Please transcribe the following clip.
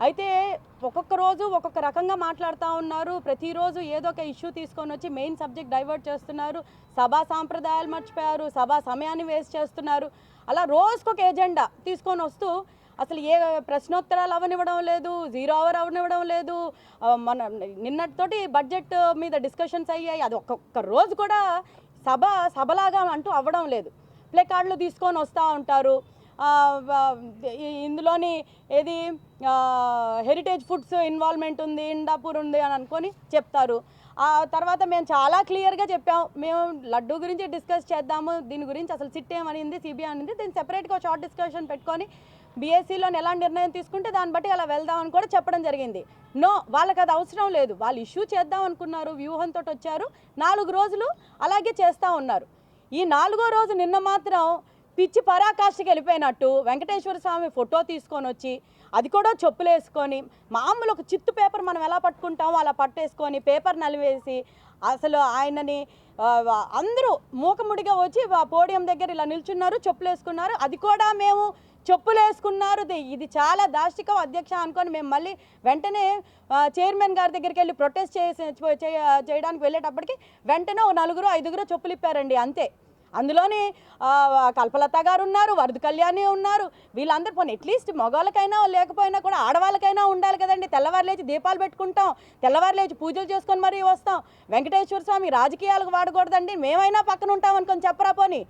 అయితే ఒక్కొక్క రోజు ఒక్కొక్క రకంగా మాట్లాడుతూ ఉన్నారు. ప్రతిరోజు ఏదో ఒక ఇష్యూ తీసుకొని వచ్చి మెయిన్ సబ్జెక్ట్ డైవర్ట్ చేస్తున్నారు. సభా సాంప్రదాయాలు మర్చిపోయారు, సభా సమయాన్ని వేస్ట్ చేస్తున్నారు. అలా రోజుకొక ఎజెండా తీసుకొని వస్తూ అసలు ఏ ప్రశ్నోత్తరాలు అవనివ్వడం లేదు, 0 అవర్ అవనివ్వడం లేదు. మన నిన్నటితోటి బడ్జెట్ మీద డిస్కషన్స్ అయ్యాయి. అది ఒక్కొక్క రోజు కూడా సభలాగా అంటూ అవ్వడం లేదు. ప్లే కార్డులు తీసుకొని వస్తూ ఉంటారు. ఇందులోని ఏది హెరిటేజ్ ఫుడ్స్ ఇన్వాల్వ్మెంట్ ఉంది, ఇండాపూర్ ఉంది అని అనుకొని చెప్తారు. ఆ తర్వాత మేము చాలా క్లియర్గా చెప్పాము, మేము లడ్డు గురించి డిస్కస్ చేద్దాము, దీని గురించి అసలు సిట్ ఏమనింది, సిబిఐ అనింది, దీన్ని సెపరేట్గా షార్ట్ డిస్కషన్ పెట్టుకొని బీఎస్సీలోని ఎలాంటి నిర్ణయం తీసుకుంటే దాన్ని బట్టి అలా వెళ్దామని కూడా చెప్పడం జరిగింది. నో, వాళ్ళకి అది అవసరం లేదు. వాళ్ళు ఇష్యూ చేద్దాం అనుకున్నారు, వ్యూహంతో వచ్చారు, 4 రోజులు అలాగే చేస్తూ ఉన్నారు. ఈ 4వ రోజు నిన్న మాత్రం పిచ్చి పరాకాష్ఠకి వెళ్ళిపోయినట్టు వెంకటేశ్వర స్వామి ఫోటో తీసుకొని వచ్చి అది కూడా చెప్పులు వేసుకొని మామూలు ఒక చిత్తు పేపర్ మనం ఎలా పట్టుకుంటామో అలా పట్టేసుకొని పేపర్ నలివేసి అసలు ఆయనని అందరూ మూకముడిగా వచ్చి పోడియం దగ్గర ఇలా నిల్చున్నారు, చెప్పులు వేసుకున్నారు. అది కూడా మేము చెప్పులు వేసుకున్నారు, ఇది చాలా దాష్టికం అధ్యక్ష అనుకొని మేము మళ్ళీ వెంటనే చైర్మన్ గారి దగ్గరికి వెళ్ళి ప్రొటెస్ట్ చేయడానికి వెళ్ళేటప్పటికి వెంటనే 4-5 చెప్పులు ఇప్పారండి, అంతే. అందులోని కల్పలత గారు ఉన్నారు, వరద కళ్యాణి ఉన్నారు. వీళ్ళందరూ పోనీ అట్లీస్ట్ మగవాళ్ళకైనా లేకపోయినా కూడా ఆడవాళ్ళకైనా ఉండాలి కదండి. తెల్లవారు లేచి దీపాలు పెట్టుకుంటాం, తెల్లవారు లేచి పూజలు చేసుకొని మరీ వస్తాం. వెంకటేశ్వర స్వామి రాజకీయాలకు వాడకూడదండి, మేమైనా పక్కన ఉంటాం అనుకొని చెప్పరా పోనీ.